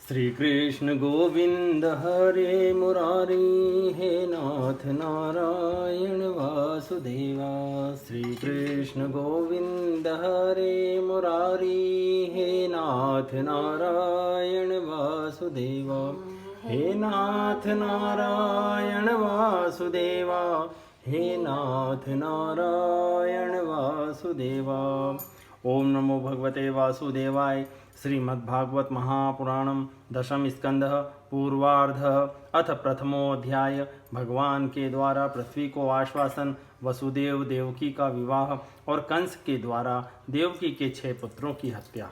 श्री कृष्ण गोविंद हरे मुरारी, हे नाथ नारायण वासुदेवा। श्री कृष्ण गोविंद हरे मुरारी, हे नाथ नारायण वासुदेवा। हे नाथ नारायण वासुदेवा, हे नाथ नारायण वासुदेवा। ओम नमो भगवते वासुदेवाय। श्रीमद्भागवत महापुराणम दशम स्कंध पूर्वार्ध अथ प्रथमोध्याय। भगवान के द्वारा पृथ्वी को आश्वासन, वसुदेव देवकी का विवाह और कंस के द्वारा देवकी के 6 पुत्रों की हत्या।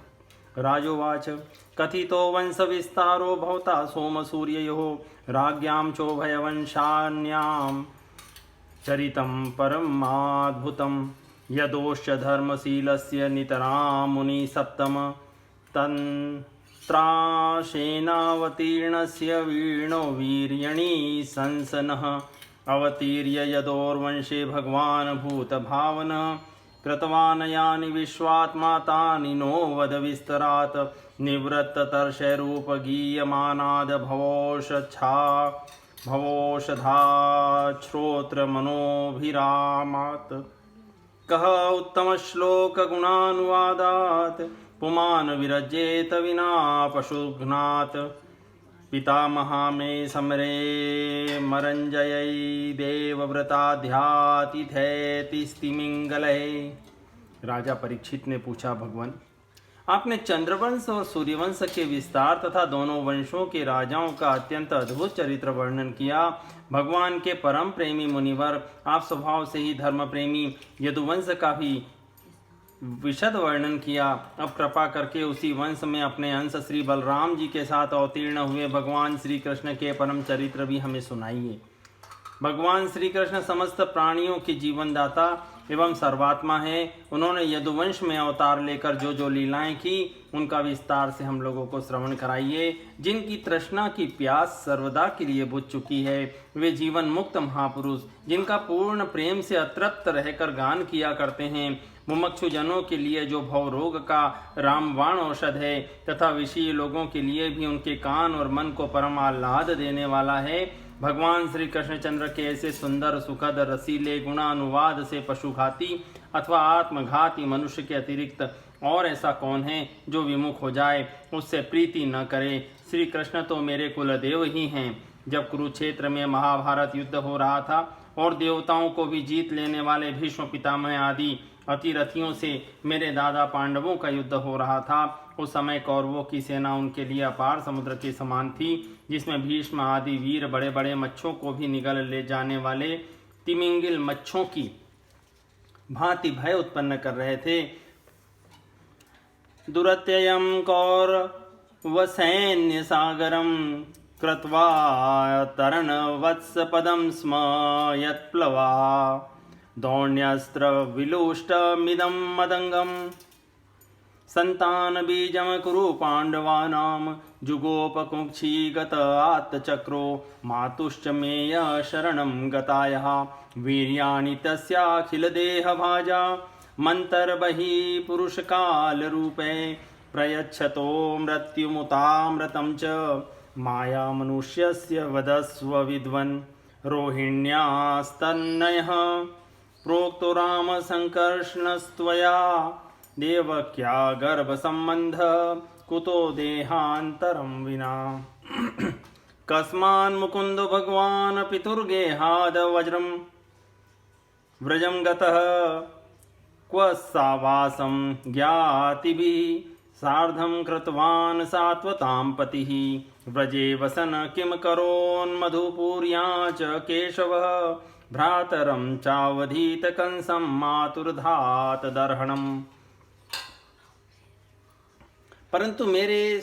राजोवाच कथितो वंश विस्तारो भवता सोम सूर्ययोः राज्ञां चोभयवंशान्यां चरितं परमाद्भुतं यदोश्च धर्मशीलस्य नितरां मुनि सप्तम तन्त्रासेनावतीर्णस्य वीर्णो वीर्यणी संसनः अवतीर्य यदोर्वंशे भगवान् भूतभावनः कृतवान् यानि विश्वात्मा तानि नो वद विस्तरात् निवृत्ततर्षैरूपगीयमानाद् भवोषधाश्रोत्रमनोभिरामात् कः उत्तमश्लोकगुणानुवादात् पुमान् विरजेत विना पशुघ्नात् पितामहा मे समरे मरंजयै देवव्रताध्यातिथैतिस्तिमिंगलैः। राजा परीक्षित ने पूछा, भगवान आपने चंद्रवंश और सूर्यवंश के विस्तार तथा दोनों वंशों के राजाओं का अत्यंत अद्भुत चरित्र वर्णन किया। भगवान के परम प्रेमी मुनिवर, आप स्वभाव से ही धर्म प्रेमी यदुवंश का भी विशद वर्णन किया। अब कृपा करके उसी वंश में अपने अंश श्री बलराम जी के साथ अवतीर्ण हुए भगवान श्री कृष्ण के परम चरित्र भी हमें सुनाइए। भगवान श्री कृष्ण समस्त प्राणियों के जीवनदाता एवं सर्वात्मा है। उन्होंने यदुवंश में अवतार लेकर जो जो लीलाएं की उनका विस्तार से हम लोगों को श्रवण कराइए। जिनकी तृष्णा की प्यास सर्वदा के लिए बुझ चुकी है, वे जीवन मुक्त महापुरुष जिनका पूर्ण प्रेम से अतृप्त रहकर गान किया करते हैं, मुमुक्षु जनों के लिए जो भव रोग का रामबाण औषध है तथा विषयी लोगों के लिए भी उनके कान और मन को परम आह्लाद देने वाला है। भगवान श्री कृष्णचंद्र के ऐसे सुंदर सुखद रसीले गुणानुवाद से पशुघाती अथवा आत्मघाती मनुष्य के अतिरिक्त और ऐसा कौन है जो विमुख हो जाए, उससे प्रीति न करे। श्री कृष्ण तो मेरे कुलदेव ही हैं। जब कुरुक्षेत्र में महाभारत युद्ध हो रहा था और देवताओं को भी जीत लेने वाले भीष्म पितामह आदि अतिरथियों से मेरे दादा पांडवों का युद्ध हो रहा था, उस समय कौरवों की सेना उनके लिए अपार समुद्र के समान थी, जिसमें भीष्म आदि वीर बड़े बड़े मच्छों को भी निगल ले जाने वाले तिमिंगिल मच्छों की भांति भय उत्पन्न कर रहे थे। दुरत्ययं कौरवसैन्य सागरं कृत्वा तरण वत्स पदं स्म यत्प्लवा दौण्यस्त्र विलुष्टमिदं मदंगम संतान बीजम कुरु पांडवानां जुगोपकुक्षीगत आत्तचक्रो मातुश्च मेय शरणं गतायः वीर्याणि तस्याखिल देह भाजा मंतर्बहि पुरुषकाल रूपे प्रयच्छतो मृत्युमुतामृतं च माया मनुष्यस्य वदस्व विद्वन् रोहिण्यास्तन्नयः प्रोक्तो राम संकर्षणस्त्वया देवक्या गर्भ संबंध कुतो देहांतरं विना कस्मान् मुकुंद भगवान पितुर्गेहाद वज्रं व्रजं गतः क्व सावासं ज्ञातिभिः सार्धं कृतवान् सात्वतां पतिः व्रजे वसन किं करोन्मधुपुर्यां च केशवः भ्रातरं चावधीत कंसं मातुर्धात दर्हणम्। परंतु मेरे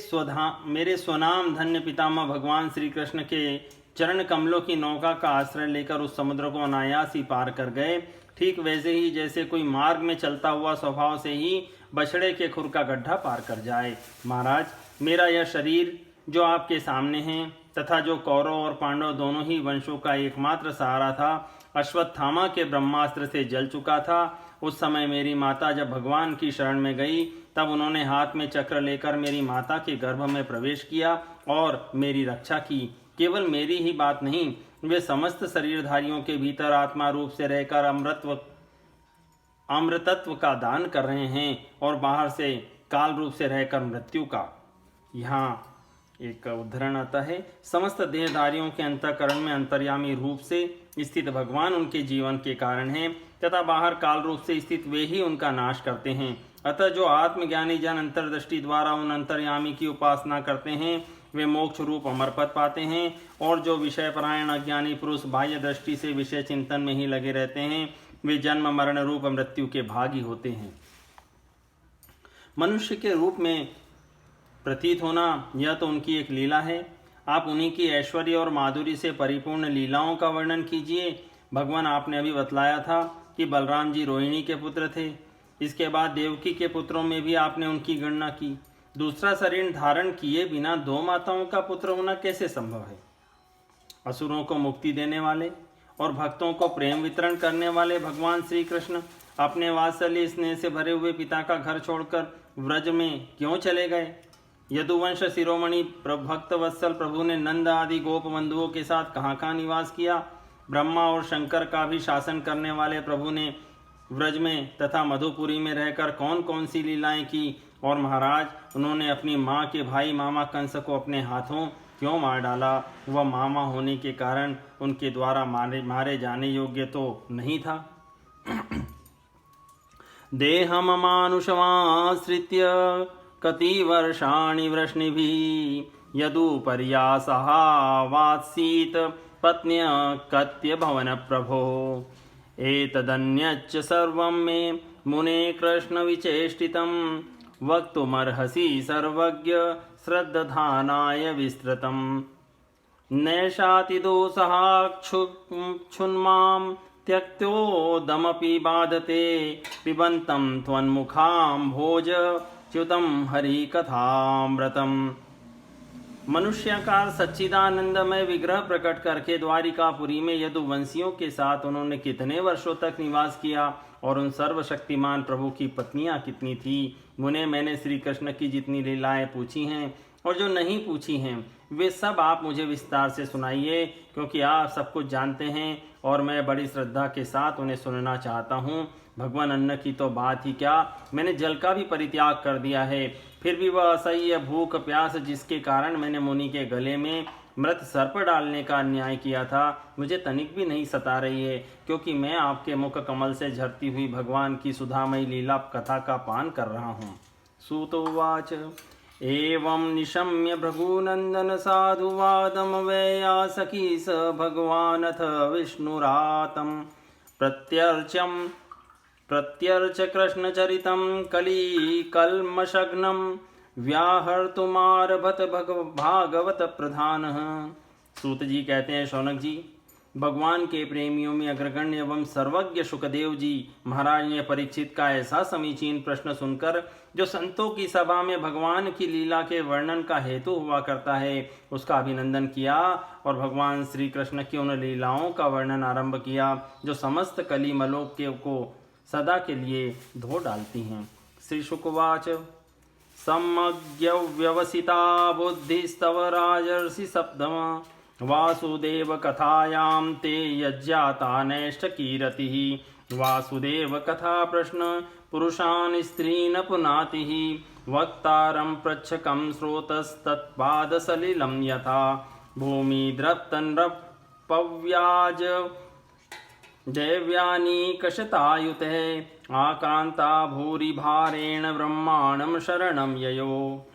स्वनाम धन्य पितामह भगवान श्री कृष्ण के चरण कमलों की नौका का आश्रय लेकर उस समुद्र को अनायास ही पार कर गए। ठीक वैसे ही जैसे कोई मार्ग में चलता हुआ स्वभाव से ही बछड़े के खुर का गड्ढा पार कर जाए। महाराज, मेरा यह शरीर जो आपके सामने है तथा जो कौरव और पांडव दोनों ही वंशों का एकमात्र सहारा था, अश्वत्थामा के ब्रह्मास्त्र से जल चुका था। उस समय मेरी माता जब भगवान की शरण में गई तब उन्होंने हाथ में चक्र लेकर मेरी माता के गर्भ में प्रवेश किया और मेरी रक्षा की। केवल मेरी ही बात नहीं, वे समस्त शरीरधारियों के भीतर आत्मा रूप से रहकर अमृतत्व का दान कर रहे हैं और बाहर से काल रूप से रहकर मृत्यु का। यहाँ एक उदाहरण आता है, समस्त देहधारियों के अंतःकरण में अंतर्यामी रूप से स्थित भगवान उनके जीवन के कारण हैं तथा बाहर काल रूप से स्थित वे ही उनका नाश करते हैं। अतः जो आत्मज्ञानी जन अंतर्दृष्टि द्वारा उन अंतर्यामी की उपासना करते हैं वे मोक्ष रूप अमर पद पाते हैं, और जो विषय परायण अज्ञानी पुरुष बाह्य दृष्टि से विषय चिंतन में ही लगे रहते हैं वे जन्म मरण रूप मृत्यु के भागी होते हैं। मनुष्य के रूप में प्रतीत होना यह तो उनकी एक लीला है। आप उन्हीं की ऐश्वर्य और माधुरी से परिपूर्ण लीलाओं का वर्णन कीजिए। भगवान, आपने अभी बतलाया था कि बलराम जी रोहिणी के पुत्र थे। इसके बाद देवकी के पुत्रों में भी आपने उनकी गणना की। दूसरा शरीर धारण किए बिना दो माताओं का पुत्र होना कैसे संभव है? असुरों को मुक्ति देने वाले और भक्तों को प्रेम वितरण करने वाले भगवान श्री कृष्ण अपने वात्सल्य स्नेह से भरे हुए पिता का घर छोड़कर व्रज में क्यों चले गए? यदुवंश शिरोमणि भक्त वत्सल प्रभु ने नंद आदि गोप बंधुओं के साथ कहाँ निवास किया? ब्रह्मा और शंकर का भी शासन करने वाले प्रभु ने व्रज में तथा मधुपुरी में रहकर कौन कौन सी लीलाएं की? और महाराज, उन्होंने अपनी माँ के भाई मामा कंस को अपने हाथों क्यों मार डाला? वह मामा होने के कारण उनके द्वारा मारे जाने योग्य तो नहीं था। देहम मानुषमाश्रित्य कति वर्षाणि वृष्णिभिः यदुपर्यासहावात्सीत पत्न्य कत्य भवन प्रभो। एतदन्यच्च सर्वं मे मुने कृष्ण विचेष्टितं वक्तुमर्हसि सर्वज्ञ श्रद्धानाय विस्तृतं। नैषाति दोषाक्षुन्मां त्यक्तोदमपि बाधते पिबन्तं त्वन्मुखाम्भोज च्युतं हरिकथामृतम्। मनुष्याकार सच्चिदानंदमय विग्रह प्रकट करके द्वारिकापुरी में यदुवंशियों के साथ उन्होंने कितने वर्षों तक निवास किया और उन सर्वशक्तिमान प्रभु की पत्नियां कितनी थी? मुने, मैंने श्री कृष्ण की जितनी लीलाएं पूछी हैं और जो नहीं पूछी हैं वे सब आप मुझे विस्तार से सुनाइए, क्योंकि आप सब कुछ जानते हैं और मैं बड़ी श्रद्धा के साथ उन्हें सुनना चाहता हूँ। भगवान, अन्न की तो बात ही क्या, मैंने जल का भी परित्याग कर दिया है, फिर भी वह असह्य भूख प्यास जिसके कारण मैंने मुनि के गले में मृत सर्प डालने का अन्याय किया था मुझे तनिक भी नहीं सता रही है, क्योंकि मैं आपके मुख कमल से झरती हुई भगवान की सुधामयी लीला कथा का पान कर रहा हूँ। सूतोवाच एवं निशम्य भृगुनंदन साधुवादम वैया सखी स भगवानथ विष्णुरातम प्रत्यर्च कृष्णचरितं कलिकल्मषघ्नं व्याहर्तुमारभत भागवत प्रधानः। सूत जी कहते हैं, शौनक जी, भगवान के प्रेमियों में अग्रगण्य एवं सर्वज्ञ शुकदेव जी महाराज ने परीक्षित का ऐसा समीचीन प्रश्न सुनकर जो संतों की सभा में भगवान की लीला के वर्णन का हेतु हुआ करता है उसका अभिनंदन किया और भगवान श्री कृष्ण की उन लीलाओं का वर्णन आरंभ किया जो समस्त कलिमलों को सदा के लिए धो डालती हैं। श्री शुकवाच सम्यग् व्यवसिता बुद्धिस्तव राजर्षि सप्तम वासुदेव कथायां ते यज्ञाता नैष्ठ कीरतिः। वासुदेव कथा प्रश्न पुरुषान् स्त्रीन् पुनातिः वक्तारं पृच्छकं स्रोतस्तत्पादसलिलं यथा भूमि द्रप्तन्रपव्याज जैव्यानीकशतायुते आक्रांता भूरि भारेण ब्रह्मांडं शरणं ययो।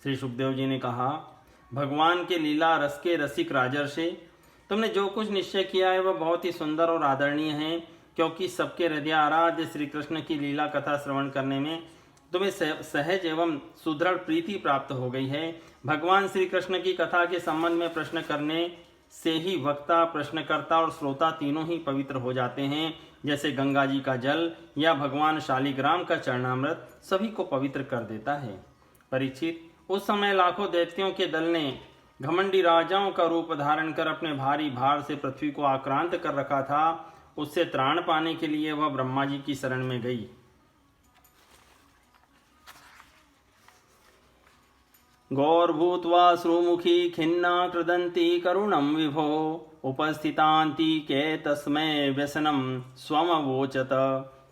श्री सुखदेव जी ने कहा, भगवान के लीला रस के रसिक राजर्षि, तुमने जो कुछ निश्चय किया है वह बहुत ही सुंदर और आदरणीय है, क्योंकि सबके हृदय आराध्य श्री कृष्ण की लीला कथा श्रवण करने में तुम्हें सहज एवं सुदृढ़ प्रीति प्राप्त हो गई है। भगवान श्री कृष्ण की कथा के संबंध में प्रश्न करने से ही वक्ता, प्रश्नकर्ता और श्रोता तीनों ही पवित्र हो जाते हैं, जैसे गंगा जी का जल या भगवान शालिग्राम का चरणामृत सभी को पवित्र कर देता है। परीक्षित, उस समय लाखों दैत्यों के दल ने घमंडी राजाओं का रूप धारण कर अपने भारी भार से पृथ्वी को आक्रांत कर रखा था। उससे त्राण पाने के लिए वह ब्रह्मा जी की शरण में गई। गौर्भूत्वा श्रुमुखी खिन्ना कृदन्ति करुणं विभो उपस्थितान्तिके तस्मै व्यसनं स्वमवोचत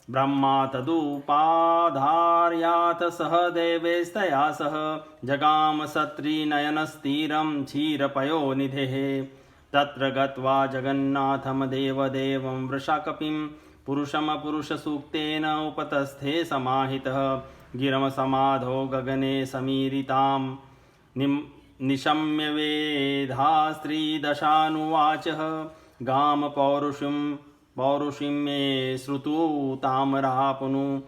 ब्रह्मा तदुपाधार्यात् सह देवैस्तया सह जगाम सत्रिनयनस्थिरं क्षीरपयोनिधेः तत्र गत्वा जगन्नाथं देवदेवं वृषाकपिं पुरुषसूक्तेन उपतस्थे समाहितः गिरम समाधौ गगने समीरितां निशम्य वेधास्त्रीदशानुवाचः गाम पौरुषीं मे श्रुतु तामरापुनु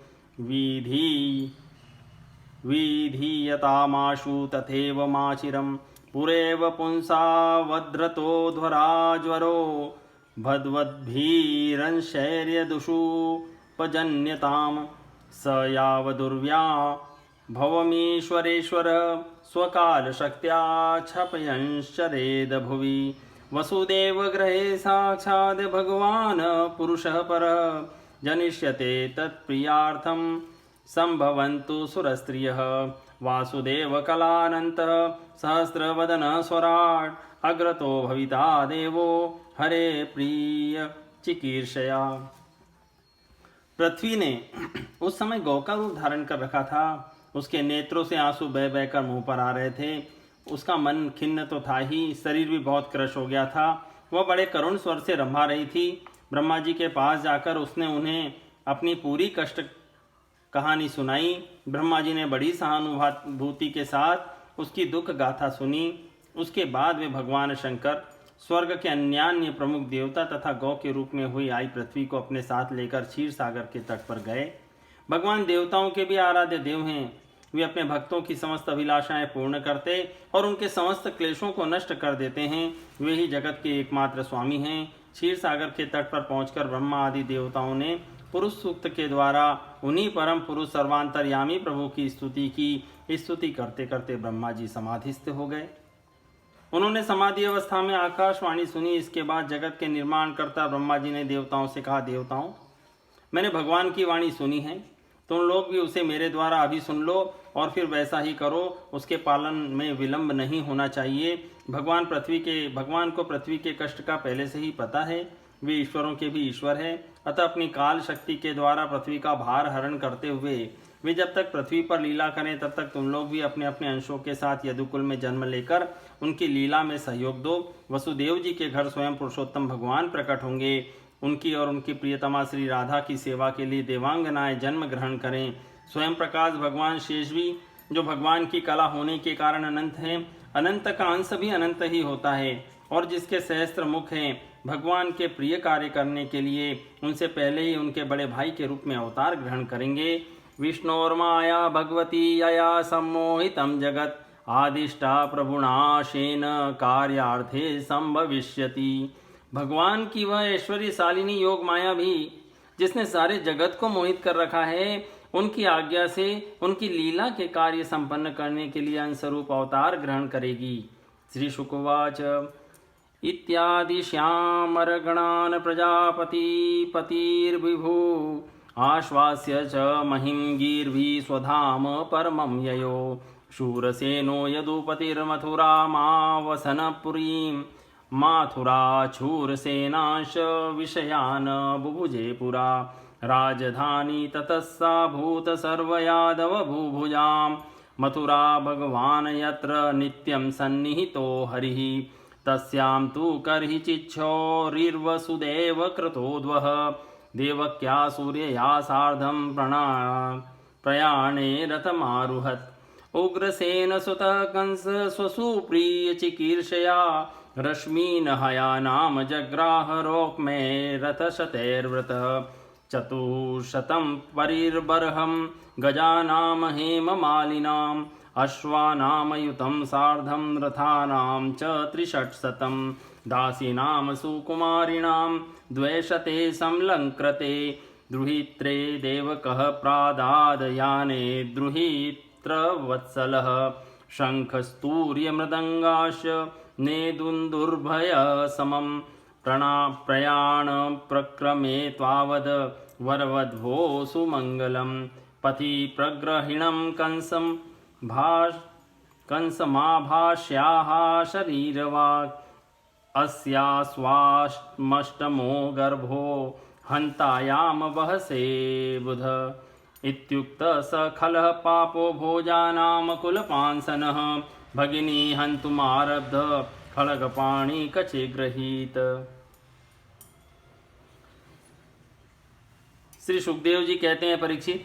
विधीयतामाशु तथैव माचिरं पुरेव पुंसावद्रतो ध्वराज्वरो भद्वद्भिरंशैर्यदुषुपजन्यताम् स यावदुर्व्या भवमीश्वरेश्वर स्वकालशक्त्या क्षपयंश्चरेद भुवि वसुदेव गृहे साक्षात् भगवान् पुरुषः परः जनिष्यते तत्प्रियार्थं सम्भवन्तु सुरस्त्रियः वासुदेव कलानन्तः सहस्रवदनः स्वराट् अग्रतो भविता देवो हरे प्रिय चिकीर्षया। पृथ्वी ने उस समय गौ का रूप धारण कर रखा था। उसके नेत्रों से आंसू बह बहकर मुंह पर आ रहे थे। उसका मन खिन्न तो था ही, शरीर भी बहुत क्रश हो गया था। वह बड़े करुण स्वर से रंभा रही थी। ब्रह्मा जी के पास जाकर उसने उन्हें अपनी पूरी कष्ट कहानी सुनाई। ब्रह्मा जी ने बड़ी सहानुभूति के साथ उसकी दुख गाथा सुनी। उसके बाद वे भगवान शंकर स्वर्ग के अन्यान्य प्रमुख देवता तथा गौ के रूप में हुई आई पृथ्वी को अपने साथ लेकर क्षीर सागर के तट पर गए। भगवान देवताओं के भी आराध्य देव हैं। वे अपने भक्तों की समस्त अभिलाषाएं पूर्ण करते और उनके समस्त क्लेशों को नष्ट कर देते हैं। वे ही जगत के एकमात्र स्वामी हैं। क्षीर सागर के तट पर पहुंचकर ब्रह्मा आदि देवताओं ने पुरुष सूक्त के द्वारा उन्हीं परम पुरुष सर्वांतर्यामी प्रभु की स्तुति की। स्तुति करते करते ब्रह्मा जी समाधिस्थ हो गए। उन्होंने समाधि अवस्था में आकाशवाणी सुनी। इसके बाद जगत के निर्माण करता ब्रह्मा जी ने देवताओं से कहा, देवताओं, मैंने भगवान की वाणी सुनी है, तुम लोग भी उसे मेरे द्वारा अभी सुन लो और फिर वैसा ही करो। उसके पालन में विलंब नहीं होना चाहिए। भगवान को पृथ्वी के कष्ट का पहले से ही पता है। वे ईश्वरों के भी ईश्वर है। अतः अपनी काल शक्ति के द्वारा पृथ्वी का भार हरण करते हुए वे जब तक पृथ्वी पर लीला करें तब तक तुम लोग भी अपने अपने अंशों के साथ यदुकुल में जन्म लेकर उनकी लीला में सहयोग दो। वसुदेव जी के घर स्वयं पुरुषोत्तम भगवान प्रकट होंगे। उनकी और उनकी प्रियतमा श्री राधा की सेवा के लिए देवांगनाएं जन्म ग्रहण करें। स्वयं प्रकाश भगवान शेष भी, जो भगवान की कला होने के कारण अनंत हैं, अनंत का अंश भी अनंत ही होता है और जिसके सहस्त्र मुख हैं, भगवान के प्रिय कार्य करने के लिए उनसे पहले ही उनके बड़े भाई के रूप में अवतार ग्रहण करेंगे। विष्णोर्माया भगवती यया सम्मोहितं जगत आदिष्टा प्रभुनाशेन कार्यार्थे संभविष्यति। भगवान की वह ऐश्वर्यशालिनी योग माया भी, जिसने सारे जगत को मोहित कर रखा है, उनकी आज्ञा से उनकी लीला के कार्य संपन्न करने के लिए अंशरूप अवतार ग्रहण करेगी। श्री शुकवाच इत्यादि श्यामरगणान् प्रजापति पतिर्विभु आश्वास्य च महिं गीर्भिः स्वधाम परमं ययो शूरसेनो यदुपतिर्मथुरामावसनपुरीं माथुराच्छूरसेनांश विषयान् बुभुजे पुरा राजधानी ततः सा भूत सर्वयादव भूभुजां मथुरा भगवान् यत्र नित्यं सन्निहितो हरिः तस्यां तु कर्हिचिच्छोरिर्वसुदेव कृतोद्वः देवक्या सूर्यया सार्धं प्रयाणे रथमारुहत् उग्रसेन सुतः कंस स्वसुप्रिय चिकीर्षया रश्मीनहया नाम जग्राह रोक्मे रथशतैर्वृतः चतुशतं परिर्बर्हं गजानां हेममालिनाम् अश्वानां युतं सार्धं रथानां च 300 दासीनां सुकुमारिणां 200 संलङ्कृते द्रुहित्रे देवकः प्रादादयाने द्रुहित्रवत्सलः शङ्खस्तूर्यमृदङ्गाश्च नेदुन्दुर्भय समं प्रयाण प्रक्रमे त्वावद वरवध्वो सुमङ्गलं पथि प्रग्रहिणं कंसं कंसमाभाष्याः शरीरवाक् अस्यास्वाष्टमो गर्भो हन्तायाम वहसे बुध इत्युक्त स खलः पापो भोजानाम कुलपांसनः भगिनी हन्तुमारब्ध खड्गपाणि कचे गृहीत। श्री सुखदेव जी कहते हैं, परीक्षित,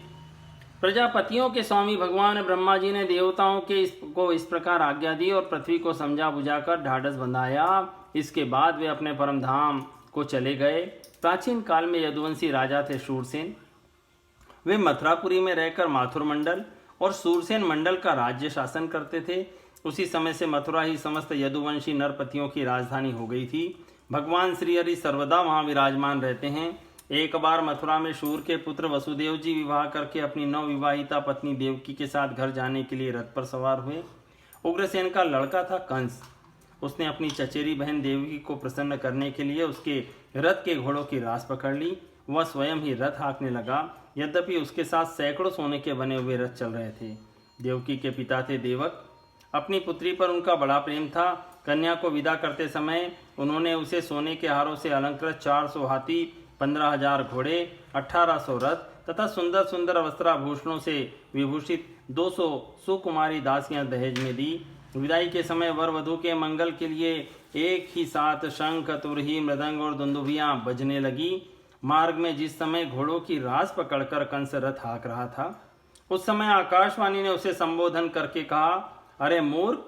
प्रजापतियों के स्वामी भगवान ब्रह्मा जी ने देवताओं को इस प्रकार आज्ञा दी और पृथ्वी को समझा बुझाकर ढाढ़स बंधाया। इसके बाद वे अपने परम धाम को चले गए। प्राचीन काल में यदुवंशी राजा थे शूरसेन। वे मथुरापुरी में रहकर माथुर मंडल और सूरसेन मंडल का राज्य शासन करते थे। उसी समय से मथुरा ही समस्त यदुवंशी नरपतियों की राजधानी हो गई थी। भगवान श्री हरि सर्वदा वहाँ विराजमान रहते हैं। एक बार मथुरा में शूर के पुत्र वसुदेव जी विवाह करके अपनी नवविवाहिता पत्नी देवकी के साथ घर जाने के लिए रथ पर सवार हुए। उग्रसेन का लड़का था कंस। उसने अपनी चचेरी बहन देवकी को प्रसन्न करने के लिए उसके रथ के घोड़ों की रास पकड़ ली। वह स्वयं ही रथ हाँकने लगा। यद्यपि उसके साथ सैकड़ों सोने के बने हुए रथ चल रहे थे। देवकी के पिता थे देवक। अपनी पुत्री पर उनका बड़ा प्रेम था। कन्या को विदा करते समय उन्होंने उसे सोने के हारों से अलंकृत 400 हाथी, 15,000 घोड़े, 1800 रथ तथा सुंदर सुंदर वस्त्राभूषणों से विभूषित 200 सुकुमारी दासियां दहेज में दी। विदाई के समय वर वधू के मंगल के लिए एक ही साथ शंख, तुरही, मृदंग और दुंदुभियां बजने लगी। मार्ग में जिस समय घोड़ों की रास पकड़कर कंस रथ हाँक रहा था, उस समय आकाशवाणी ने उसे संबोधन करके कहा, अरे मूर्ख,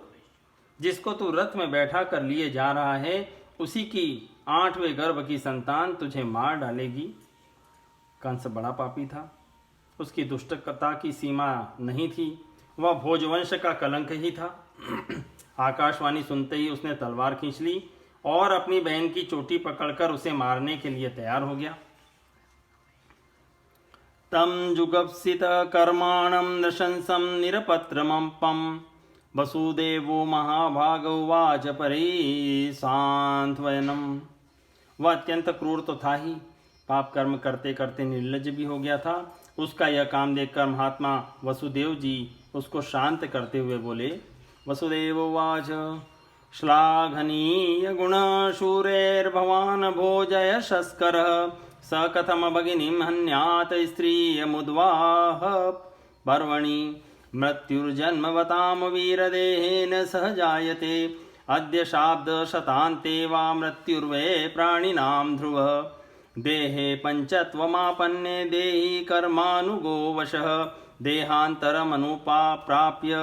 जिसको तू रथ में बैठा कर लिए जा रहा है, उसी की 8वें गर्भ की संतान तुझे मार डालेगी। कंस बड़ा पापी था। उसकी दुष्टता की सीमा नहीं थी। वह भोजवंश का कलंक ही था। आकाशवाणी सुनते ही उसने तलवार खींच ली और अपनी बहन की चोटी पकड़कर उसे मारने के लिए तैयार हो गया। तम जुगप्सित कर्माणं नृशंसं निरपत्रमपं वसुदेवो महाभागोवाच परे सांत्वनम। वह अत्यंत क्रूर तो था ही, पाप कर्म करते करते निर्लज्ज भी हो गया था। उसका यह काम देखकर महात्मा वसुदेव जी उसको शांत करते हुए बोले, वसुदेवोवाच श्लाघनीय गुण शूरेर्भवान् भोजय शस्करः स कथम भगिनीं हन्यात् स्त्रियमुद्वाह पर्वणि मृत्युर्जन्मवतां वीरदेहेन सह जायते अद्य शाब्द शतान्ते वा मृत्युर्वै प्राणिनां ध्रुवः देहे पंचत्वमापन्ने देहि कर्मानुगो वशः देहान्तरमनुप्राप्य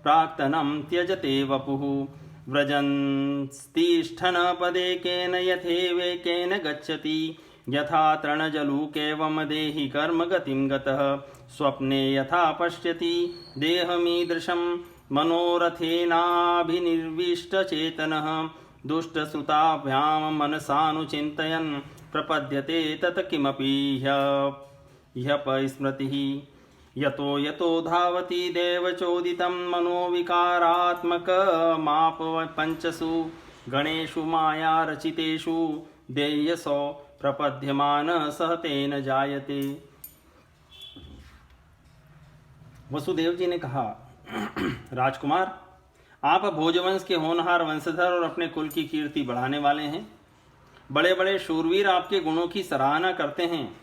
प्राक्तनं त्यजते वपुः व्रजन्स्तिष्ठन् पदे केन यथेवेकेन गच्छति यथा तृणजलूकेवं देहि कर्म गतिं गतः स्वप्ने यथा पश्यति देहमीदृशं मनोरथेनाभिनिर्विष्टचेतनः दुष्टश्रुताभ्यां मनसानुचिन्तयन् प्रपद्यते तत् किमपि ह्यपस्मृतिः यतो यतो धावति देवचोदितं मनोविकारात्मकमाप पंचसु गणेषु माया रचितेषु देयसो प्रपद्यमान सहतेन जायते। वसुदेव जी ने कहा, राजकुमार, आप भोजवंश के होनहार वंशधर और अपने कुल की कीर्ति बढ़ाने वाले हैं। बड़े बड़े शूरवीर आपके गुणों की सराहना करते हैं।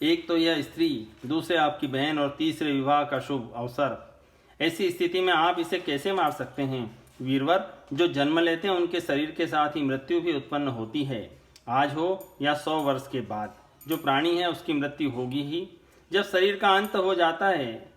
एक तो यह स्त्री, दूसरे आपकी बहन और तीसरे विवाह का शुभ अवसर। ऐसी स्थिति में आप इसे कैसे मार सकते हैं? वीरवर, जो जन्म लेते हैं उनके शरीर के साथ ही मृत्यु भी उत्पन्न होती है। आज हो या 100 वर्ष के बाद, जो प्राणी है उसकी मृत्यु होगी ही। जब शरीर का अंत हो जाता है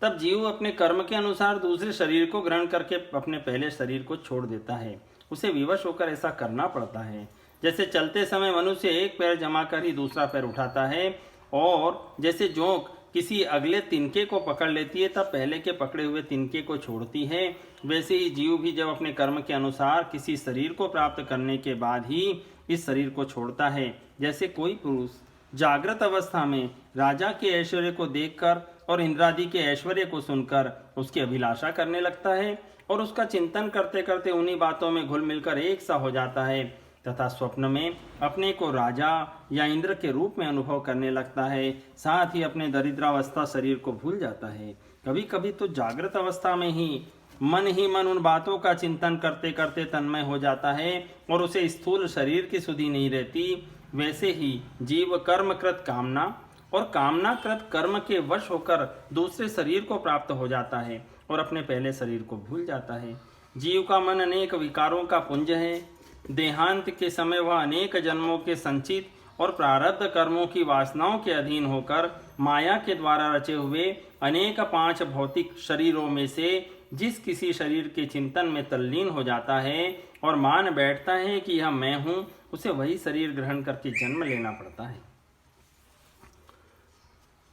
तब जीव अपने कर्म के अनुसार दूसरे शरीर को ग्रहण करके अपने पहले शरीर को छोड़ देता है। उसे विवश होकर ऐसा करना पड़ता है। जैसे चलते समय मनुष्य एक पैर जमा कर ही दूसरा पैर उठाता है, और जैसे जोंक किसी अगले तिनके को पकड़ लेती है तब पहले के पकड़े हुए तिनके को छोड़ती है, वैसे ही जीव भी जब अपने कर्म के अनुसार किसी शरीर को प्राप्त करने के बाद ही इस शरीर को छोड़ता है। जैसे कोई पुरुष जागृत अवस्था में राजा के ऐश्वर्य को देखकर और इंद्रादि के ऐश्वर्य को सुनकर उसकी अभिलाषा करने लगता है और उसका चिंतन करते करते उन्हीं बातों में घुल मिलकर एक सा हो जाता है, तथा स्वप्न में अपने को राजा या इंद्र के रूप में अनुभव करने लगता है। साथ ही अपने दरिद्रावस्था शरीर को भूल जाता है। कभी कभी तो जागृत अवस्था में ही मन ही मन उन बातों का चिंतन करते करते तन्मय हो जाता है और उसे स्थूल शरीर की सुधि नहीं रहती। वैसे ही जीव कर्मकृत कामना और कामनाकृत कर्म के वश होकर दूसरे शरीर को प्राप्त हो जाता है और अपने पहले शरीर को भूल जाता है। जीव का मन अनेक विकारों का पुंज है। देहांत के समय वह अनेक जन्मों के संचित और प्रारब्ध कर्मों की वासनाओं के अधीन होकर माया के द्वारा रचे हुए अनेक 5 भौतिक शरीरों में से जिस किसी शरीर के चिंतन में तल्लीन हो जाता है और मान बैठता है कि यह मैं हूं, उसे वही शरीर ग्रहण करके जन्म लेना पड़ता है।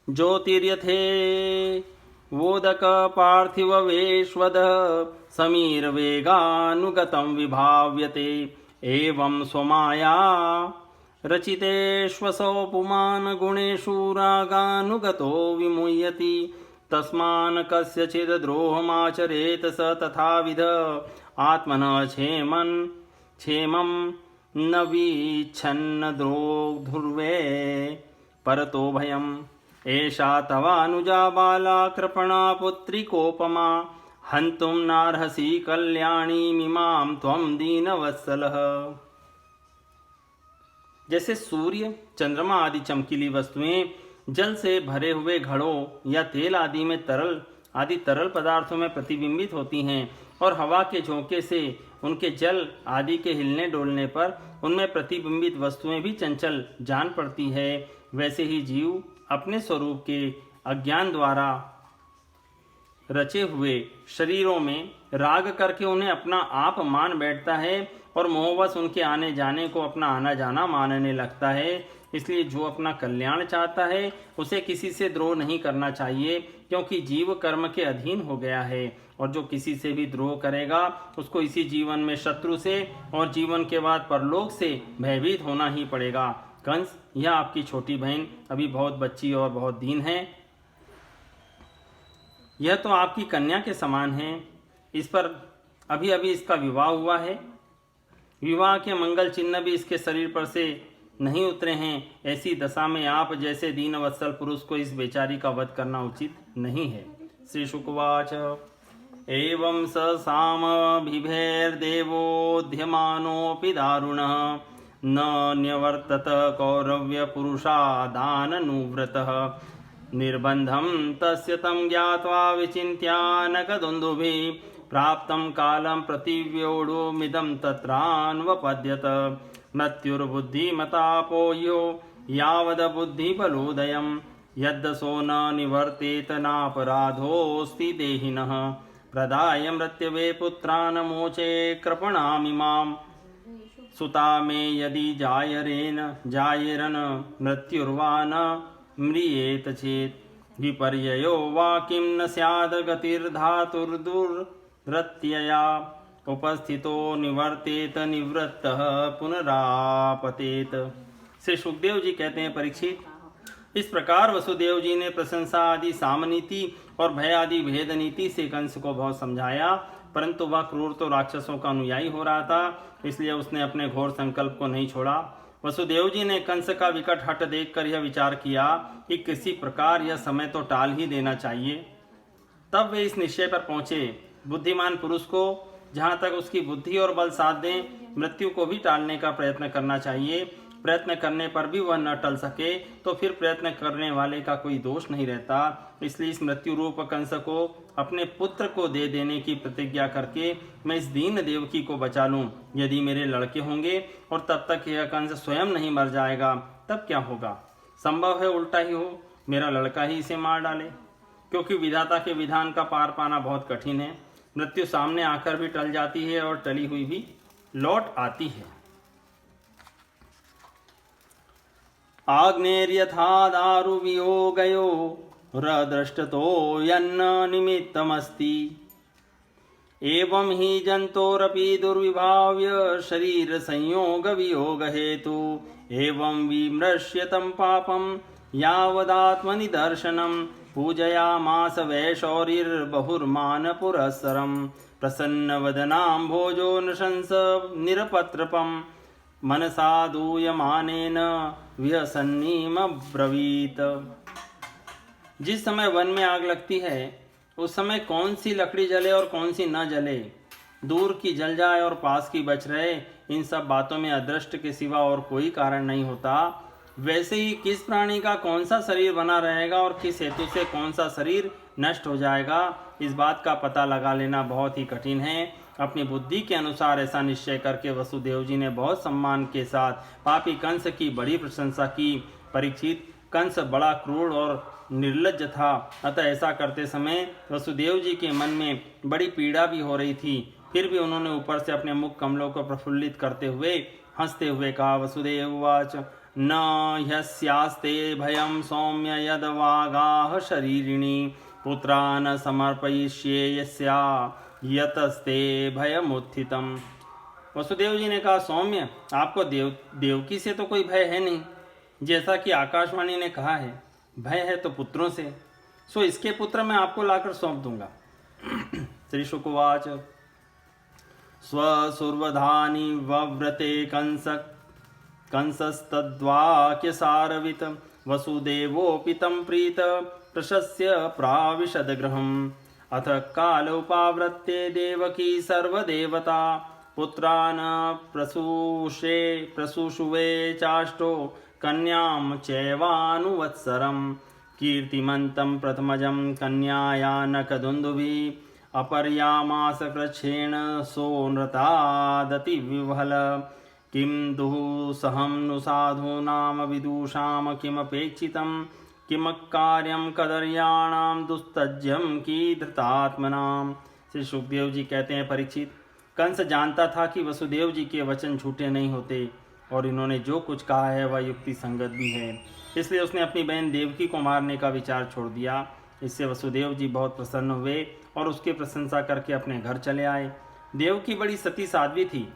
ज्योतिर्यथे वोदक पार्थिव वेश्वद समीर वेगानुगतं विभाव्यते एवं स्वमाया रचितेष्वसौ पुमान् गुणेषु रागानुगतो विमुह्यति तस्मान् कस्यचिद् द्रोहमाचरेत स तथाविध आत्मनः क्षेमं न वीच्छन्न द्रोधुर्वे परतो भयम् एषा तवानुजा बाला कृपणा पुत्रिकोपमा हन्तुं नार्हसि कल्याणीमिमां त्वं दीनवत्सलः। जैसे सूर्य, चंद्रमा आदि चमकीली वस्तुएं जल से भरे हुए घड़ों या तेल आदि में तरल पदार्थों में प्रतिबिंबित होती हैं और हवा के झोंके से उनके जल आदि के हिलने डोलने पर उनमें प्रतिबिंबित वस्तुएं भी चंचल जान पड़ती है, वैसे ही जीव अपने स्वरूप के अज्ञान द्वारा रचे हुए शरीरों में राग करके उन्हें अपना आप मान बैठता है और मोहवश उनके आने जाने को अपना आना जाना मानने लगता है। इसलिए जो अपना कल्याण चाहता है उसे किसी से द्रोह नहीं करना चाहिए, क्योंकि जीव कर्म के अधीन हो गया है और जो किसी से भी द्रोह करेगा उसको इसी जीवन में शत्रु से और जीवन के बाद परलोक से भयभीत होना ही पड़ेगा। कंस, यह आपकी छोटी बहन अभी बहुत बच्ची और बहुत दीन है। यह तो आपकी कन्या के समान है। इस पर अभी अभी इसका विवाह हुआ है। विवाह के मंगल चिन्ह भी इसके शरीर पर से नहीं उतरे हैं। ऐसी दशा में आप जैसे दीनवत्सल पुरुष को इस बेचारी का वध करना उचित नहीं है। श्री शुकवाच एवं स सामभिभेर्देवोऽध्यमानोऽपि दारुणः न न्यवर्तत कौरव्य पुरुषादाननुव्रतः निर्बन्धं तस्य तं ज्ञात्वा विचिन्त्यानकदुन्दुभिः प्राप्तं कालं प्रतिव्योढुमिदं तत्रान्वपद्यत मृत्युर्बुद्धिमतापो यो यावद्बुद्धिबलोदयं यद्दशो न निवर्तेत नापराधोऽस्ति देहिनः प्रदाय मृत्यवे पुत्रान् मोचे कृपणामिमां सुता मे यदि जायरन मृत्युर्वा न म्रियेत चेत् विपर्ययो वा किं न स्याद् गतिर्धातुर्दुर्रत्यया उपस्थितो निवर्तेत निवृत्तः पुनरापतेत। श्री सुखदेव जी कहते हैं, परीक्षित, इस प्रकार वसुदेव जी ने प्रशंसा आदि सामनीति और भय आदि भेद नीति से कंस को बहुत समझाया, परंतु वह क्रूर तो राक्षसों का अनुयायी हो रहा था, इसलिए उसने अपने घोर संकल्प को नहीं छोड़ा। वसुदेव जी ने कंस का विकट हट देखकर यह विचार किया कि किसी प्रकार यह समय तो टाल ही देना चाहिए। तब वे इस निश्चय पर पहुंचे, बुद्धिमान पुरुष को जहां तक उसकी बुद्धि और बल साथ दें, मृत्यु को भी टालने का प्रयत्न करना चाहिए। प्रयत्न करने पर भी वह न टल सके तो फिर प्रयत्न करने वाले का कोई दोष नहीं रहता। इसलिए इस मृत्यु रूप कंस को अपने पुत्र को दे देने की प्रतिज्ञा करके मैं इस दीन देवकी को बचा लूं। यदि मेरे लड़के होंगे और तब तक यह कंस स्वयं नहीं मर जाएगा तब क्या होगा? संभव है उल्टा ही हो, मेरा लड़का ही इसे मार डाले, क्योंकि विधाता के विधान का पार पाना बहुत कठिन है। मृत्यु सामने आकर भी टल जाती है और टली हुई भी लौट आती है। आग्नेर्यथा दारु वियोगयो रदृष्टतो यन्न निमित्तमस्ति एवं हि जन्तोरपि दुर्विभाव्य शरीर संयोग वियोग हेतु एवं विमृश्यतं पापं यावदात्मनिदर्शनं पूजयामास वैशौरिर्बहुर्मान पुरस्सरं प्रसन्नवदनां भोजो नृशंस निरपत्रपं मनसा दूयमानेन व्यसन्नीमब्रवीत। जिस समय वन में आग लगती है उस समय कौन सी लकड़ी जले और कौन सी न जले, दूर की जल जाए और पास की बच रहे, इन सब बातों में अदृष्ट के सिवा और कोई कारण नहीं होता। वैसे ही किस प्राणी का कौन सा शरीर बना रहेगा और किस हेतु से कौन सा शरीर नष्ट हो जाएगा, इस बात का पता लगा लेना बहुत ही कठिन है। अपनी बुद्धि के अनुसार ऐसा निश्चय करके वसुदेव जी ने बहुत सम्मान के साथ पापी कंस की बड़ी प्रशंसा की। परीक्षित, कंस बड़ा क्रूर और निर्लज्ज था, अतः ऐसा करते समय वसुदेव जी के मन में बड़ी पीड़ा भी हो रही थी। फिर भी उन्होंने ऊपर से अपने मुख कमलों को प्रफुल्लित करते हुए हंसते हुए कहा, वसुदेव उवाच न ह्यस्यास्ते भयं सौम्य यद वागाह शरीरिणी पुत्रा न समर्पयिष्ये यस्या यतस्ते भयमुत्थितम्। वसुदेव जी ने कहा, सौम्य, आपको देवकी से तो कोई भय है नहीं, जैसा कि आकाशवाणी ने कहा है, भय है तो पुत्रों से, सो इसके पुत्र मैं आपको लाकर सौंप दूंगा। श्री शुकवाच स्वसुर्वधानि वव्रते कंसस्तद्वाक्य सारवित वसुदेवोऽपि तं प्रीत प्रशस्य प्राविशदगृहम्। अथ काल उपावृत्ते देवकी सर्वदेवता पुत्रान् प्रसूषुवे चाष्टो कन्यां चैवानुवत्सरम्। कीर्तिमन्तं प्रथमजं कन्याया नखदुन्दुभिः अपर्यामास कृच्छ्रेण सोनृतादतिविह्वल। किं दुःसहं नु साधूनां विदुषां किमपेक्षितं किमकार्यं कदर्याणां दुस्तज्यं कीधृतात्मनां। श्री सुखदेव जी कहते हैं, परीक्षित, कंस जानता था कि वसुदेव जी के वचन झूठे नहीं होते और इन्होंने जो कुछ कहा है वह युक्ति संगत भी है, इसलिए उसने अपनी बहन देवकी को मारने का विचार छोड़ दिया। इससे वसुदेव जी बहुत प्रसन्न हुए और उसकी प्रशंसा करके अपने घर चले आए। देवकी बड़ी सती साध्वी थी,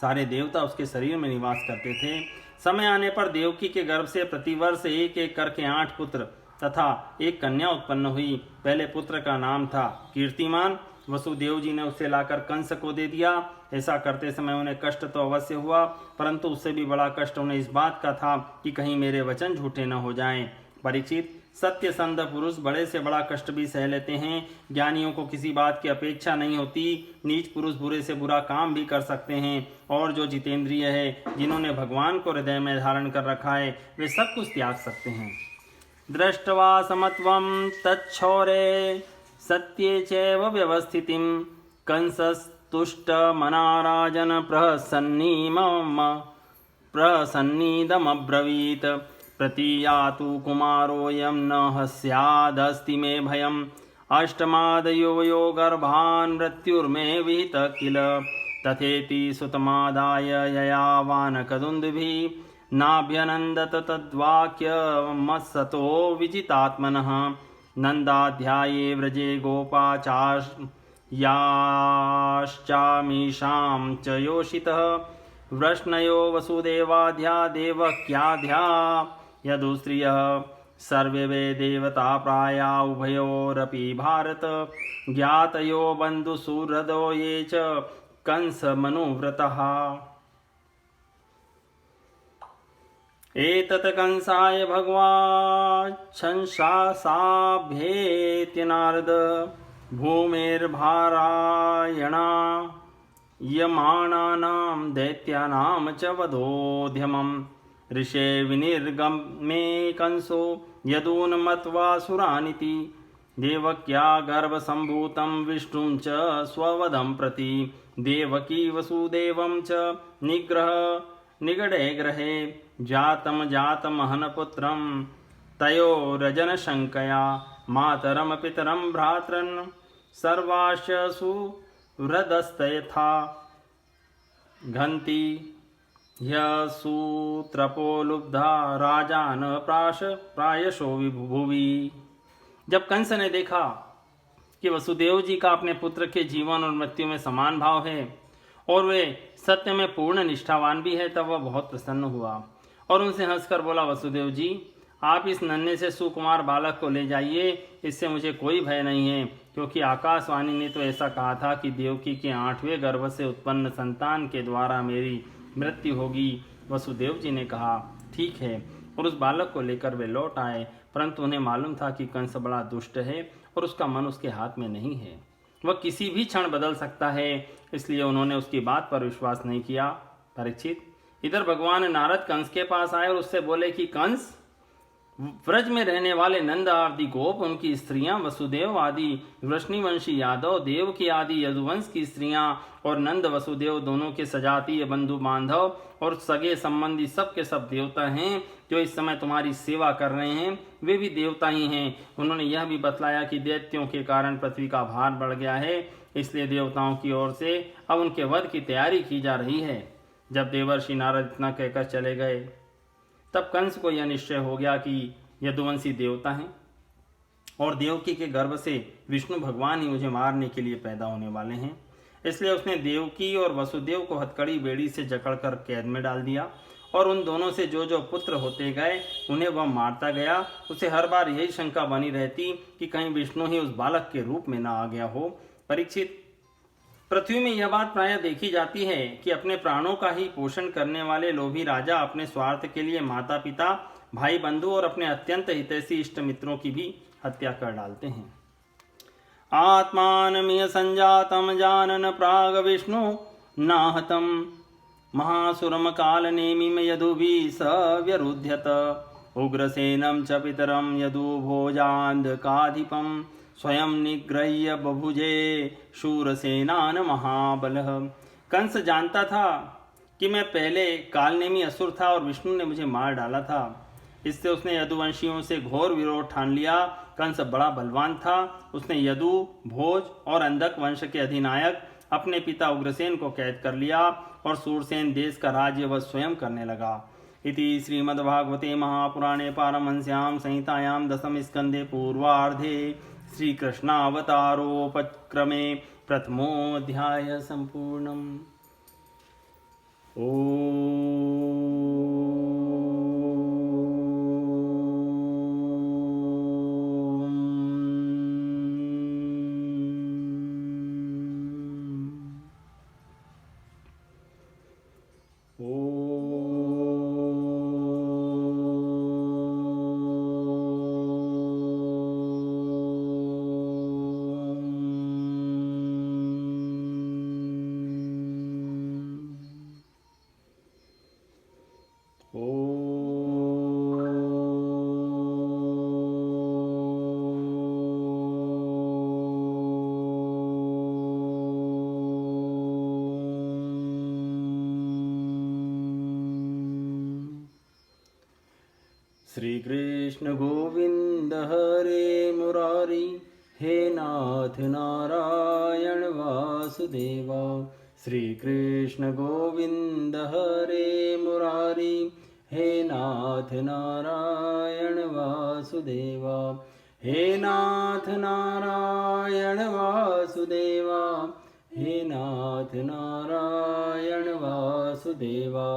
सारे देवता उसके शरीर में निवास करते थे। समय आने पर देवकी के गर्भ से प्रतिवर्ष एक एक करके 8 पुत्र तथा एक कन्या उत्पन्न हुई। पहले पुत्र का नाम था कीर्तिमान। वसुदेव जी ने उसे लाकर कंस को दे दिया। ऐसा करते समय उन्हें कष्ट तो अवश्य हुआ, परंतु उससे भी बड़ा कष्ट उन्हें इस बात का था कि कहीं मेरे वचन झूठे न हो जाएं। परीक्षित, सत्यसंध पुरुष बड़े से बड़ा कष्ट भी सह लेते हैं। ज्ञानियों को किसी बात की अपेक्षा नहीं होती। नीच पुरुष बुरे से बुरा काम भी कर सकते हैं, और जो जितेंद्रिय है, जिन्होंने भगवान को हृदय में धारण कर रखा है, वे सब कुछ त्याग सकते हैं। दृष्ट्वा समत्वं तच्छौरे सत्ये चैव व्यवस्थितिं कंसस्तुष्टमना राजन् प्रसन्नीदमब्रवीत्। प्रतीयातु कुमारोऽयं न हस्यादस्ति मे भयम् अष्टमादयो यो गर्भान् मृत्युर्मे विहितः किल। तथेति सुतमादाय ययावानकदुन्दुभिः नाभ्यनन्दत तद्वाक्यमत्सतो विजितात्मनः। नन्दाध्याये व्रजे गोपाचार्याश्चामीषां च योषितः वृष्णयो वसुदेवाध्या देवक्याध्या यदुस्त्रियः। सर्वे वे देवता प्राया उभयोरपि भारत ज्ञातयो बन्धुसुहृदो ये च कंसमनुव्रतः। एतत् कंसाय भगवाच्छंसासाभ्येत्य नारद भूमिर्भारायणा यमानानां दैत्यानां च वधोद्यमम्। ऋषे विनिर्गमे कंसो यदून्मत्वासुरानिति देवक्या गर्भसम्भूतं विष्णुं च स्ववधं प्रति। देवकी वसुदेवं च निगडे ग्रहे जातमहनपुत्रं तयोरजनशङ्कया मातरं पितरं भ्रातरन् सर्वाश्च सुहृदस्तयथा घन्ति ह्यसूत्रपोलुब्धा राजान प्रायशो विभुवि। जब कंस ने देखा कि वसुदेव जी का अपने पुत्र के जीवन और मृत्यु में समान भाव है और वे सत्य में पूर्ण निष्ठावान भी है, तब वह बहुत प्रसन्न हुआ और उनसे हंसकर बोला, वसुदेव जी, आप इस नन्हे से सुकुमार बालक को ले जाइए, इससे मुझे कोई भय नहीं है, क्योंकि आकाशवाणी ने तो ऐसा कहा था कि देवकी के 8वें गर्भ से उत्पन्न संतान के द्वारा मेरी मृत्यु होगी। वसुदेव जी ने कहा, ठीक है, और उस बालक को लेकर वे लौट आए, परंतु उन्हें मालूम था कि कंस बड़ा दुष्ट है और उसका मन उसके हाथ में नहीं है। वह किसी भी क्षण बदल सकता है, इसलिए उन्होंने उसकी बात पर विश्वास नहीं किया। परीक्षित, इधर भगवान नारद कंस के पास आए और उससे बोले कि कंस, व्रज में रहने वाले नंद आदि गोप, उनकी स्त्रियां, वसुदेव आदि वृष्णिवंशी यादव, देव की आदि यदुवंश की स्त्रियां और नंद वसुदेव दोनों के सजातीय बंधु बांधव और सगे संबंधी सब के सब देवता हैं जो इस समय तुम्हारी सेवा कर रहे हैं, वे भी देवता ही हैं। उन्होंने यह भी बतलाया कि दैत्यों के कारण पृथ्वी का भार बढ़ गया है, इसलिए देवताओं की ओर से अब उनके वध की तैयारी की जा रही है। जब देवर्षि नारद इतना कहकर चले गए, तब कंस को यह निश्चय हो गया कि यदुवंशी देवता हैं और देवकी के गर्भ से विष्णु भगवान ही मुझे मारने के लिए पैदा होने वाले हैं। इसलिए उसने देवकी और वसुदेव को हथकड़ी बेड़ी से जकड़कर कैद में डाल दिया और उन दोनों से जो जो पुत्र होते गए उन्हें वह मारता गया। उसे हर बार यही शंका बनी रहती कि कहीं विष्णु ही उस बालक के रूप में न आ गया हो। परीक्षित, पृथ्वी में यह बात प्रायः देखी जाती है कि अपने प्राणों का ही पोषण करने वाले लोभी राजा अपने स्वार्थ के लिए माता पिता, भाई बंधु और अपने अत्यंत हितैषी इष्ट मित्रों की भी हत्या कर डालते हैं। आत्मानमिह संजातम जानन प्राग विष्णु नाहतम महासुरम काल नेमिम यदुभि सव्यरुध्यत उग्रसेनम च पितरम यदु भोजांधकाधिपम स्वयं निग्रह्य बभुजे शूरसेनान महाबल। कंस जानता था कि मैं पहले कालनेमी असुर था और विष्णु ने मुझे मार डाला था। इससे उसने यदुवंशियों से घोर विरोध ठान लिया। कंस बड़ा बलवान था। उसने यदु, भोज और अंधक वंश के अधिनायक अपने पिता उग्रसेन को कैद कर लिया और सूरसेन देश का राज्य वह स्वयं करने लगा। इति श्रीमद्भागवते महापुराणे पारमहंस्यां संहितायां दशम स्कंदे पूर्वार्धे श्री कृष्णावतारोपक्रमे प्रथमोऽध्याय संपूर्णम्। श्री कृष्ण गोविंद हरे मुरारी, हे नाथ नारायण वासुदेवा। श्री कृष्ण गोविंद हरे मुरारी, हे नाथ नारायण वासुदेवा। हे नाथ नारायण वासुदेवा, हे नाथ नारायण वासुदेवा।